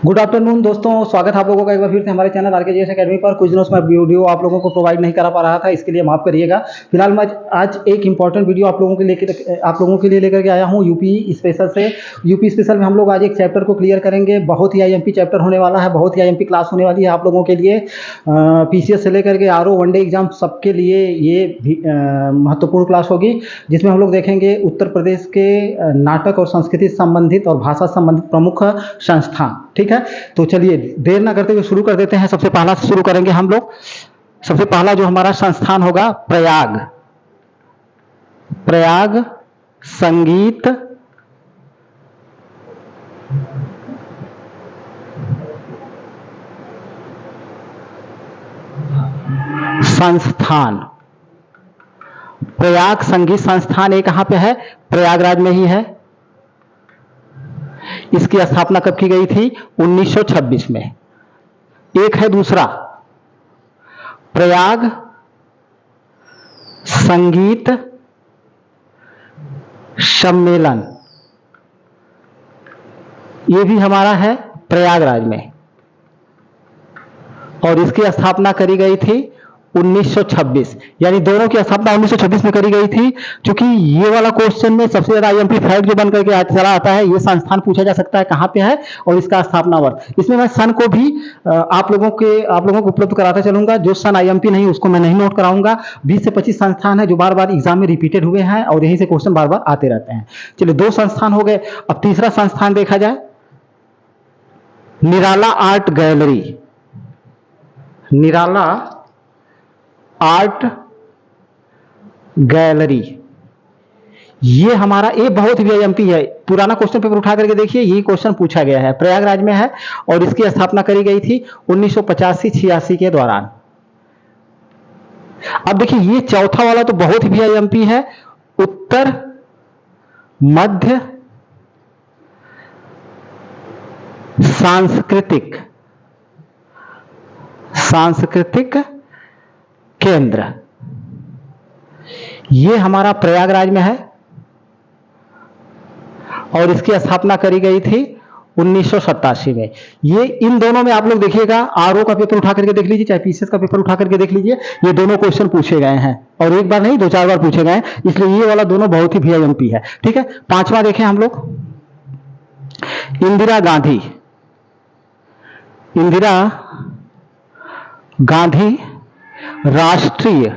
Good afternoon दोस्तों, स्वागत है आप लोगों का एक बार फिर से हमारे चैनल आरकेजीएस एकेडमी पर। कुछ दिनों से मैं वीडियो आप लोगों को प्रोवाइड नहीं करा पा रहा था, इसके लिए माफ करिएगा। फिलहाल मैं आज एक इंपॉर्टेंट वीडियो आप लोगों के लिए लेकर के आया हूं यूपी स्पेशल से। यूपी स्पेशल में हम लोग आज एक चैप्टर को क्लियर करेंगे। बहुत ही आईएमपी चैप्टर होने वाला है, बहुत ही आईएमपी क्लास होने वाली है आप लोगों के लिए। पीसीएस से लेकर के आरओ वनडे एग्जाम सबके लिए ये महत्वपूर्ण क्लास होगी, जिसमें हम लोग देखेंगे उत्तर प्रदेश के नाटक और संस्कृति संबंधित और भाषा संबंधित प्रमुख संस्थान। ठीक है, तो चलिए देर ना करते हुए शुरू कर देते हैं। सबसे पहला से शुरू करेंगे हम लोग। सबसे पहला जो हमारा संस्थान होगा प्रयाग, प्रयाग संगीत संस्थान। प्रयाग संगीत संस्थान ये कहां पे है? प्रयागराज में ही है। इसकी स्थापना कब की गई थी? 1926 में। एक है दूसरा प्रयाग संगीत सम्मेलन, ये भी हमारा है प्रयागराज में, और इसकी स्थापना करी गई थी 1926। यानी दोनों की स्थापना 1926 में करी गई थी। क्योंकि ये वाला क्वेश्चन में सबसे ज्यादा आईएमपी फैक्ट जो बन करके चला आता है, ये संस्थान पूछा जा सकता है कहां पे है और इसका स्थापना वर्ष। इसमें मैं सन को भी आप लोगों को उपलब्ध कराता चलूंगा। जो सन आईएमपी नहीं उसको मैं नहीं नोट कराऊंगा। 20 से 25 संस्थान है जो बार बार एग्जाम में रिपीटेड हुए हैं और यहीं से क्वेश्चन बार बार आते रहते हैं। चलिए, 2 संस्थान हो गए। अब तीसरा संस्थान देखा जाए, निराला आर्ट गैलरी। निराला आर्ट गैलरी, ये हमारा ये बहुत ही आईएमपी है। पुराना क्वेश्चन पेपर उठा करके देखिए, ये क्वेश्चन पूछा गया है। प्रयागराज में है और इसकी स्थापना करी गई थी 1985-86 के दौरान। अब देखिए, ये चौथा वाला तो बहुत ही आईएमपी है। उत्तर मध्य सांस्कृतिक केंद्र, ये हमारा प्रयागराज में है और इसकी स्थापना करी गई थी 1987 में। ये इन दोनों में आप लोग देखिएगा, आरओ का पेपर उठा करके देख लीजिए, चाहे पीसीएस का पेपर उठा करके देख लीजिए, ये दोनों क्वेश्चन पूछे गए हैं और एक बार नहीं 2-4 बार पूछे गए हैं। इसलिए ये वाला दोनों बहुत ही वीआईएमपी है। ठीक है, 5वां देखें हम लोग, इंदिरा गांधी। इंदिरा गांधी राष्ट्रीय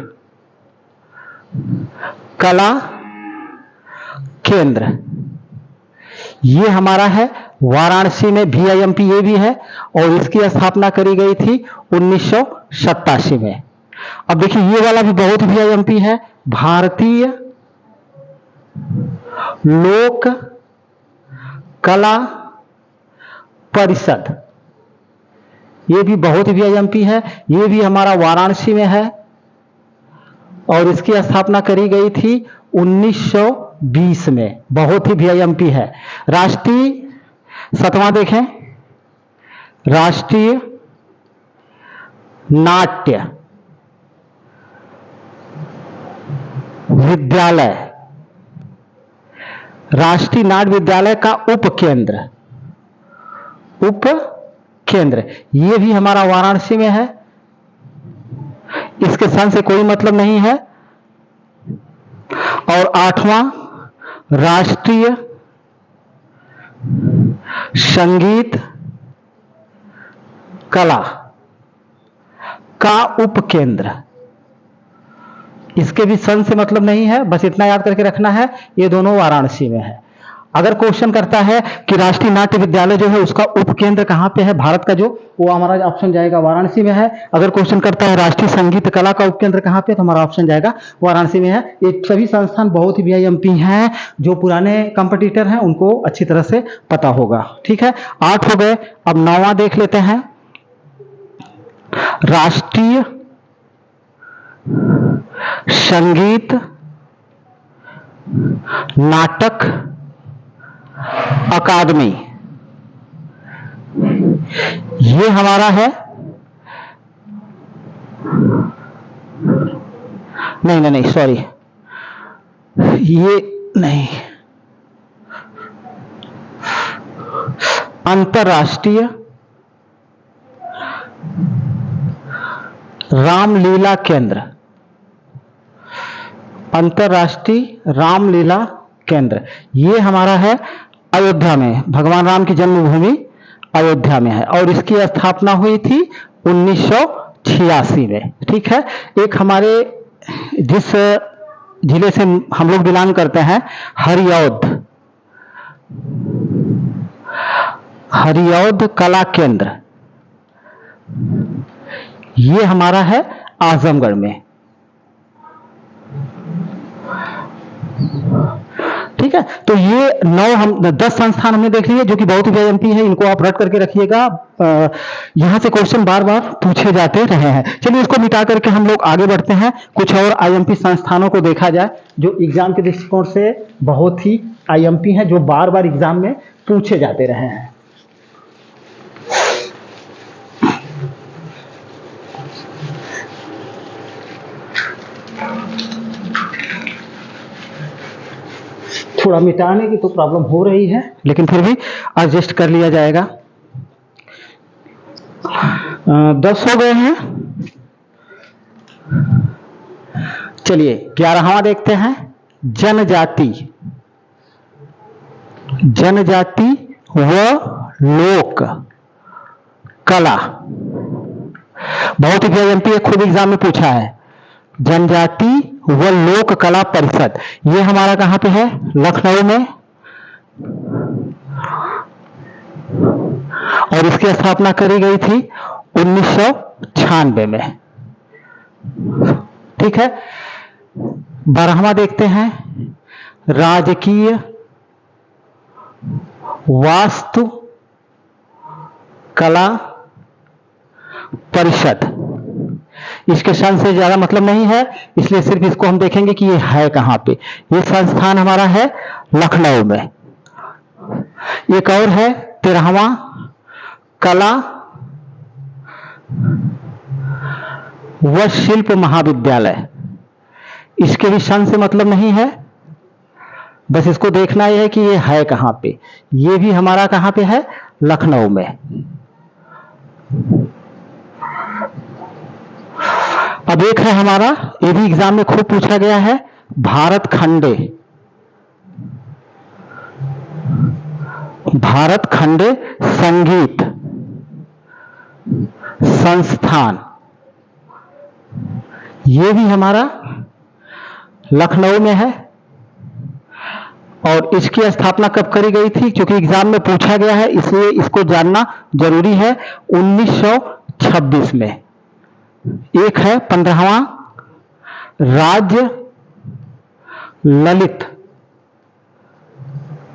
कला केंद्र, ये हमारा है वाराणसी में। वीआईएमपी ये भी है और इसकी स्थापना करी गई थी 1987 में। अब देखिए, ये वाला भी बहुत वीआईएमपी है, भारतीय लोक कला परिषद, ये भी बहुत वीआईएमपी है। ये भी हमारा वाराणसी में है और इसकी स्थापना करी गई थी 1920 में। बहुत ही वीआईएमपी है। राष्ट्रीय 7वां देखें, राष्ट्रीय नाट्य विद्यालय, राष्ट्रीय नाट्य विद्यालय का उपकेंद्र, ये भी हमारा वाराणसी में है। इसके सन से कोई मतलब नहीं है। और 8वां, राष्ट्रीय संगीत कला का उपकेंद्र, इसके भी सन से मतलब नहीं है, बस इतना याद करके रखना है, ये दोनों वाराणसी में है। अगर क्वेश्चन करता है कि राष्ट्रीय नाट्य विद्यालय जो है उसका उपकेंद्र कहां पे है भारत का, जो वो हमारा ऑप्शन जाएगा वाराणसी में है। अगर क्वेश्चन करता है राष्ट्रीय संगीत कला का उपकेंद्र कहां पे, तो हमारा ऑप्शन जाएगा वाराणसी में है। ये सभी संस्थान बहुत ही वीआईएमपी हैं, जो पुराने कंपटीटर हैं उनको अच्छी तरह से पता होगा। ठीक है, 8 हो गए। अब 9वां देख लेते हैं, राष्ट्रीय संगीत नाटक अकादमी, ये हमारा है, नहीं सॉरी, ये नहीं, अंतरराष्ट्रीय रामलीला केंद्र, अंतर्राष्ट्रीय रामलीला केंद्र, ये हमारा है अयोध्या में, भगवान राम की जन्मभूमि अयोध्या में है और इसकी स्थापना हुई थी 1986 में। ठीक है। एक हमारे जिस जिले से हम लोग बिलोंग करते हैं, हरिऔध कला केंद्र, ये हमारा है आजमगढ़ में। ठीक है। तो ये 10 संस्थान हमने देख लिए जो कि बहुत ही आईएमपी है, इनको आप रट करके रखिएगा। यहां से क्वेश्चन बार बार पूछे जाते रहे हैं। चलिए इसको मिटा करके हम लोग आगे बढ़ते हैं, कुछ और आईएमपी संस्थानों को देखा जाए जो एग्जाम के दृष्टिकोण से बहुत ही आईएमपी हैं, जो बार बार एग्जाम में पूछे जाते रहे हैं। थोड़ा मिटाने की तो प्रॉब्लम हो रही है, लेकिन फिर भी एडजस्ट कर लिया जाएगा। 10 हो गए हैं। चलिए 11वां देखते हैं, जनजाति व लोक कला। बहुत ही आईएमपी है, खुद एग्जाम में पूछा है। जनजाति व लोक कला परिषद, ये हमारा कहां पे है? लखनऊ में, और इसकी स्थापना करी गई थी 1996 में। ठीक है। 12वां देखते हैं, राजकीय वास्तु कला परिषद। इसके सन से ज्यादा मतलब नहीं है, इसलिए सिर्फ इसको हम देखेंगे कि ये है कहां पे। ये संस्थान हमारा है लखनऊ में। एक और है 13वां, कला व शिल्प महाविद्यालय। इसके भी सन से मतलब नहीं है, बस इसको देखना यह है कि ये है कहां पे। ये भी हमारा कहां पे है? लखनऊ में। अब एक है हमारा, ये भी एग्जाम में खूब पूछा गया है, भारत खंडे संगीत संस्थान। ये भी हमारा लखनऊ में है और इसकी स्थापना कब करी गई थी? क्योंकि एग्जाम में पूछा गया है, इसलिए इसको जानना जरूरी है। 1926 में। एक है 15वां, राज्य ललित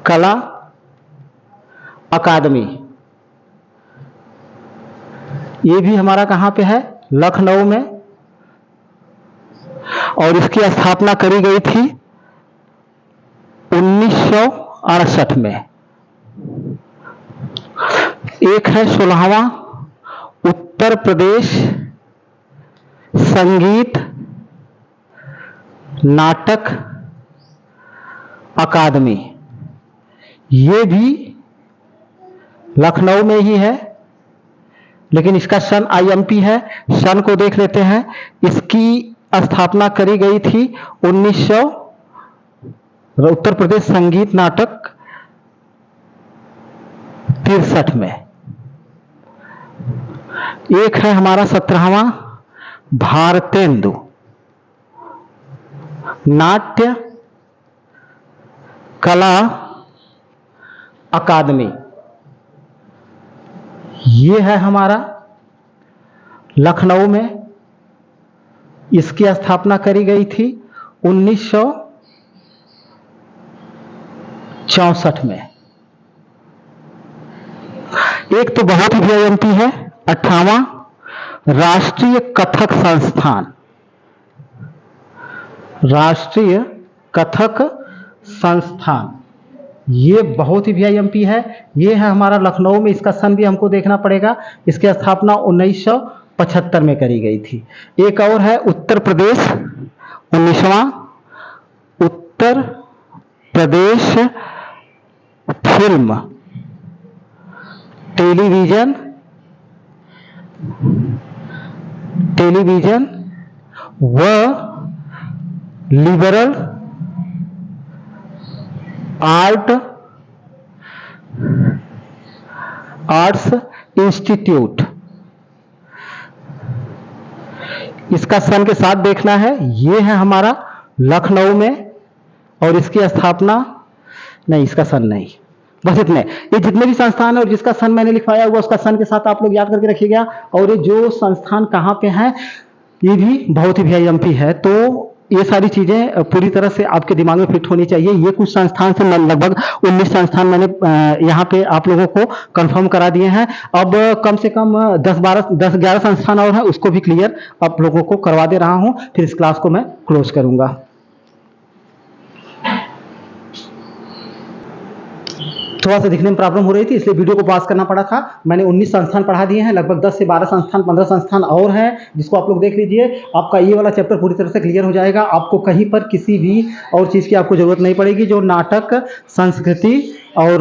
कला अकादमी। ये भी हमारा कहां पे है? लखनऊ में, और इसकी स्थापना करी गई थी 1968 में। एक है 16वां, उत्तर प्रदेश संगीत नाटक अकादमी। ये भी लखनऊ में ही है, लेकिन इसका सन आईएमपी है। सन को देख लेते हैं। इसकी स्थापना करी गई थी 1900 उत्तर प्रदेश संगीत नाटक 63 में। एक है हमारा 17वां, भारतेंदु नाट्य कला अकादमी। ये है हमारा लखनऊ में। इसकी स्थापना करी गई थी 1964 में। एक तो बहुत ही आईएमपी है, 18वां, राष्ट्रीय कथक संस्थान। राष्ट्रीय कथक संस्थान, ये बहुत ही आईएमपी है। ये है हमारा लखनऊ में। इसका सन भी हमको देखना पड़ेगा। इसकी स्थापना 1975 में करी गई थी। एक और है Uttar Pradesh, 19वां, Uttar Pradesh film television television व लिबरल आर्ट्स इंस्टीट्यूट। इसका सन के साथ देखना है। ये है हमारा लखनऊ में, और इसकी स्थापना नहीं, इसका सन नहीं, बस इतने। ये जितने भी संस्थान है और जिसका सन मैंने लिखवाया हुआ उसका सन के साथ आप लोग याद करके रखिएगा। और ये जो संस्थान कहाँ पे है ये भी बहुत ही VIMP है, तो ये सारी चीजें पूरी तरह से आपके दिमाग में फिट होनी चाहिए। ये कुछ संस्थान से लगभग 19 संस्थान मैंने यहाँ पे आप लोगों को कंफर्म करा दिए हैं। अब कम से कम 10-11 संस्थान और है, उसको भी क्लियर आप लोगों को करवा दे रहा हूँ, फिर इस क्लास को मैं क्लोज करूंगा। थोड़ा सा दिखने में प्रॉब्लम हो रही थी इसलिए वीडियो को पॉज करना पड़ा था। मैंने 19 संस्थान पढ़ा दिए हैं, लगभग 10 से 12 संस्थान 15 संस्थान और हैं, जिसको आप लोग देख लीजिए। आपका ये वाला चैप्टर पूरी तरह से क्लियर हो जाएगा। आपको कहीं पर किसी भी और चीज़ की आपको जरूरत नहीं पड़ेगी। जो नाटक, संस्कृति और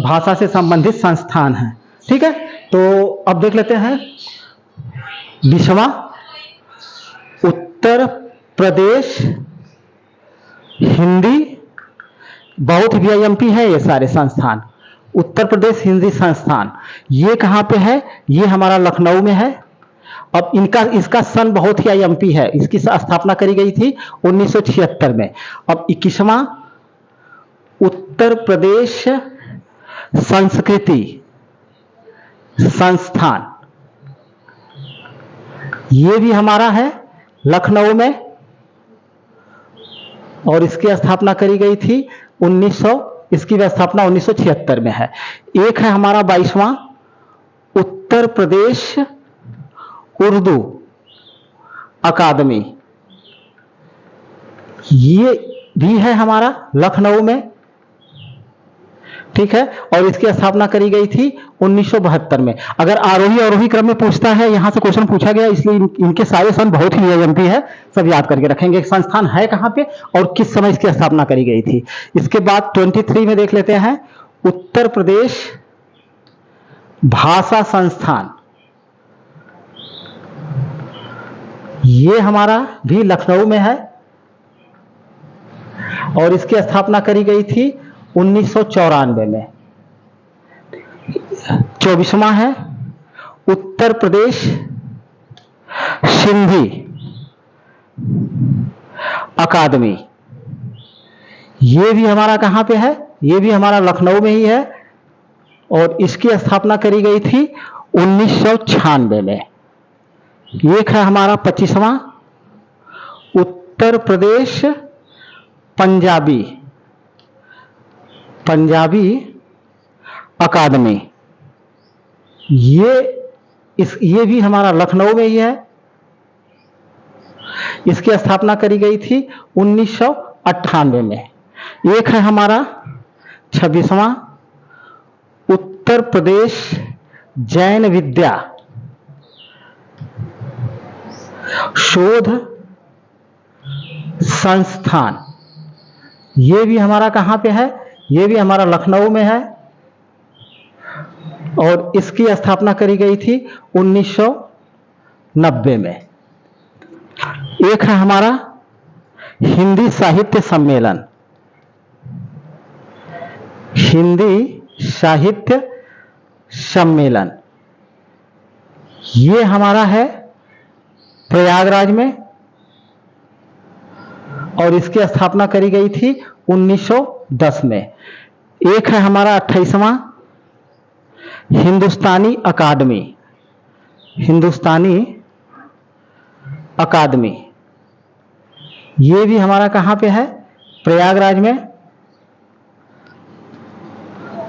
भाषा से संबंधित संस्थान हैं, ठीक है। तो अब देख लेते हैं 20वां, उत्तर प्रदेश हिंदी। बहुत VIMP है ये सारे संस्थान। उत्तर प्रदेश हिंदी संस्थान ये कहाँ पे है? ये हमारा लखनऊ में है। अब इसका सन बहुत ही IMP है। इसकी स्थापना करी गई थी 1976 में। अब 21वां, उत्तर प्रदेश संस्कृति संस्थान, ये भी हमारा है लखनऊ में, और इसकी स्थापना करी गई थी इसकी स्थापना 1976 में है। एक है हमारा 22वां, उत्तर प्रदेश उर्दू अकादमी, ये भी है हमारा लखनऊ में, ठीक है। और इसकी स्थापना करी गई थी 1972 में। अगर आरोही अवरोही क्रम में पूछता है, यहां से क्वेश्चन पूछा गया, इसलिए इनके सारे सन बहुत ही VIMP है, सब याद करके रखेंगे। संस्थान है कहां पे और किस समय इसकी स्थापना करी गई थी। इसके बाद 23 में देख लेते हैं, उत्तर प्रदेश भाषा संस्थान, ये हमारा भी लखनऊ में है, और इसकी स्थापना करी गई थी 1994 में। 24वां है, उत्तर प्रदेश सिंधी अकादमी, ये भी हमारा कहां पे है? ये भी हमारा लखनऊ में ही है, और इसकी स्थापना करी गई थी 1996 में। एक है हमारा 25वां, उत्तर प्रदेश पंजाबी अकादमी, ये भी हमारा लखनऊ में ही है। इसकी स्थापना करी गई थी 1998 में। एक है हमारा 26वां, उत्तर प्रदेश जैन विद्या शोध संस्थान, ये भी हमारा कहां पे है? ये भी हमारा लखनऊ में है, और इसकी स्थापना करी गई थी 1990 में। एक है हमारा हिंदी साहित्य सम्मेलन, ये हमारा है प्रयागराज में, और इसकी स्थापना करी गई थी 1910 में। एक है हमारा 28वां, हिंदुस्तानी अकादमी, ये भी हमारा कहां पे है? प्रयागराज में,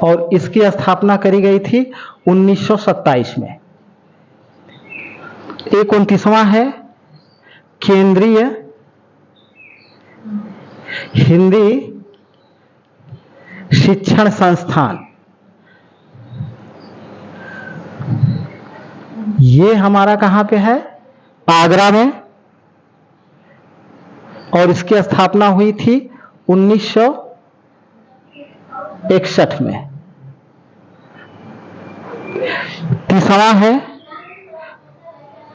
और इसकी स्थापना करी गई थी 1927 में। 29वां है केंद्रीय हिंदी शिक्षण संस्थान, ये हमारा कहां पे है? आगरा में, और इसकी स्थापना हुई थी 1961 में। 30वां है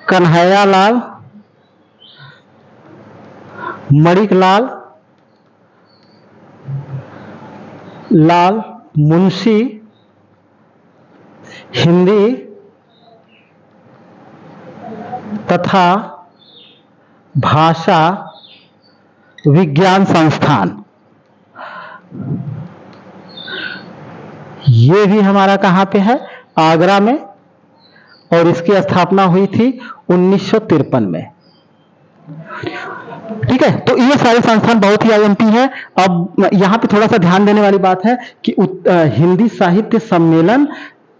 कन्हैयालाल, मणिकलाल लाल मुंशी हिंदी तथा भाषा विज्ञान संस्थान, ये भी हमारा कहाँ पे है? आगरा में, और इसकी स्थापना हुई थी 1953 में। ठीक है, तो ये सारे संस्थान बहुत ही आईएमपी है। अब यहाँ पे थोड़ा सा ध्यान देने वाली बात है कि हिंदी साहित्य सम्मेलन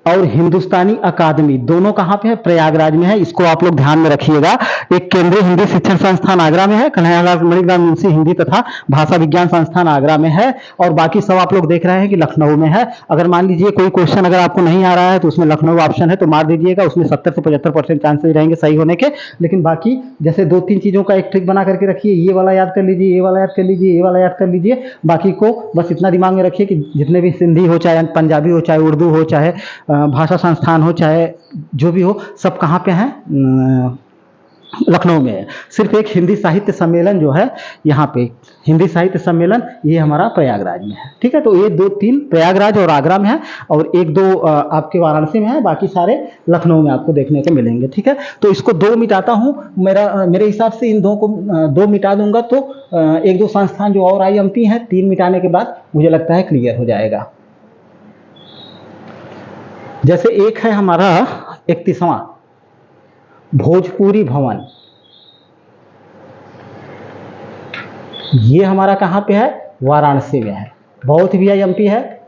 और हिंदुस्तानी अकादमी दोनों कहाँ पे है? प्रयागराज में है। इसको आप लोग ध्यान में रखिएगा। एक केंद्रीय हिंदी शिक्षण संस्थान आगरा में है, कन्हैयालाल मणिकलाल मुंशी हिंदी तथा भाषा विज्ञान संस्थान आगरा में है, और बाकी सब आप लोग देख रहे हैं कि लखनऊ में है। अगर मान लीजिए कोई क्वेश्चन अगर आपको नहीं आ रहा है तो उसमें लखनऊ ऑप्शन है तो मार दीजिएगा, उसमें 70 से 75% चांसेस रहेंगे सही होने के। लेकिन बाकी जैसे 2-3 चीजों का एक ट्रिक बना करके रखिए, ये वाला याद कर लीजिए, ये वाला याद कर लीजिए, ये वाला याद कर लीजिए। बाकी को बस इतना दिमाग में रखिए कि जितने भी सिंधी हो, चाहे पंजाबी हो, चाहे उर्दू हो, चाहे भाषा संस्थान हो, चाहे जो भी हो, सब कहाँ पे हैं? लखनऊ में है। सिर्फ एक हिंदी साहित्य सम्मेलन जो है यहाँ पे, हिंदी साहित्य सम्मेलन, ये हमारा प्रयागराज में है। ठीक है, तो ये 2-3 प्रयागराज और आगरा में है, और 1-2 आपके वाराणसी में है, बाकी सारे लखनऊ में आपको देखने को मिलेंगे। ठीक है, तो इसको 2 मिटाता हूँ। मेरे हिसाब से इन 2 को 2 मिटा दूंगा तो 1-2 संस्थान जो और आईएमपी हैं, 3 मिटाने के बाद मुझे लगता है क्लियर हो जाएगा। जैसे एक है हमारा 31वां भोजपुरी भवन, ये हमारा कहाँ पे है? वाराणसी में है। बहुत भी आईएमपी है,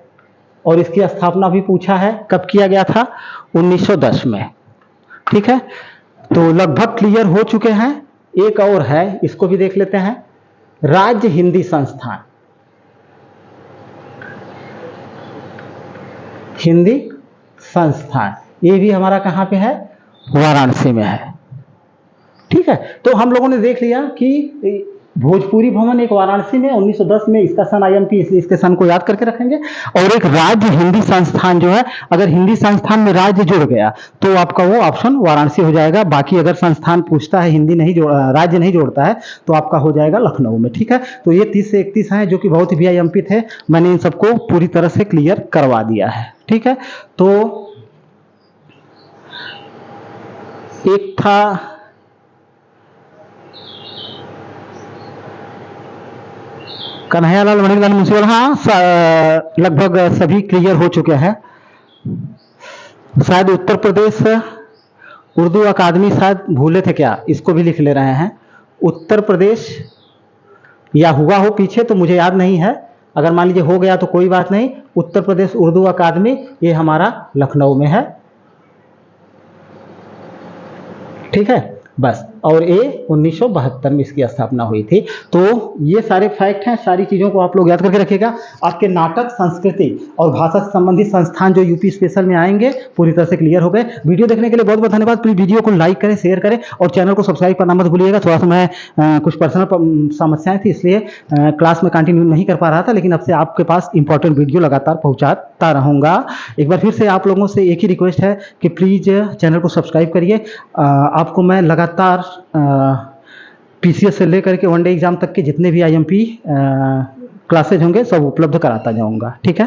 और इसकी स्थापना भी पूछा है, कब किया गया था? 1910 में। ठीक है, तो लगभग क्लियर हो चुके हैं। एक और है, इसको भी देख लेते हैं। राज्य हिंदी संस्थान, हिंदी संस्थान, ये भी हमारा कहाँ पे है? वाराणसी में है। ठीक है, तो हम लोगों ने देख लिया कि भोजपुरी भवन एक वाराणसी में 1910 में, इसका सन आईएमपी, इसलिए इसके सन को याद करके रखेंगे। और एक राज्य हिंदी संस्थान जो है, अगर हिंदी संस्थान में राज्य जुड़ गया तो आपका वो ऑप्शन वाराणसी हो जाएगा। बाकी अगर संस्थान पूछता है हिंदी नहीं राज्य नहीं जोड़ता है तो आपका हो जाएगा लखनऊ में। ठीक है, तो ये 30 से 31 हैं जो कि बहुत भी आईएमपी थे। मैंने इन सबको पूरी तरह से क्लियर करवा दिया है। ठीक है, तो एक था कन्हैयालाल मणिकलाल मुंशी, हाँ लगभग सभी क्लियर हो चुके हैं। शायद उत्तर प्रदेश उर्दू अकादमी शायद भूले थे क्या, इसको भी लिख ले रहे हैं। उत्तर प्रदेश या हुआ हो पीछे तो मुझे याद नहीं है, अगर मान लीजिए हो गया तो कोई बात नहीं। उत्तर प्रदेश उर्दू अकादमी ये हमारा लखनऊ में है। ठीक है, बस, और ये 1972 में इसकी स्थापना हुई थी। तो ये सारे फैक्ट हैं, सारी चीज़ों को आप लोग याद करके रखिएगा। आपके नाटक, संस्कृति और भाषा से संबंधित संस्थान जो यूपी स्पेशल में आएंगे पूरी तरह से क्लियर हो गए। वीडियो देखने के लिए बहुत बहुत धन्यवाद। प्लीज वीडियो को लाइक करें, शेयर करें, और चैनल को सब्सक्राइब करना मत भूलिएगा। थोड़ा सा मैं कुछ पर्सनल समस्याएं थी, इसलिए क्लास में कंटिन्यू नहीं कर पा रहा था, लेकिन अब से आपके पास इंपॉर्टेंट वीडियो लगातार पहुँचाता रहूँगा। एक बार फिर से आप लोगों से एक ही रिक्वेस्ट है कि प्लीज़ चैनल को सब्सक्राइब करिए। आपको मैं लगातार पीसीएस से लेकर के वनडे एग्जाम तक के जितने भी आईएमपी क्लासेज होंगे सब उपलब्ध कराता जाऊंगा। ठीक है।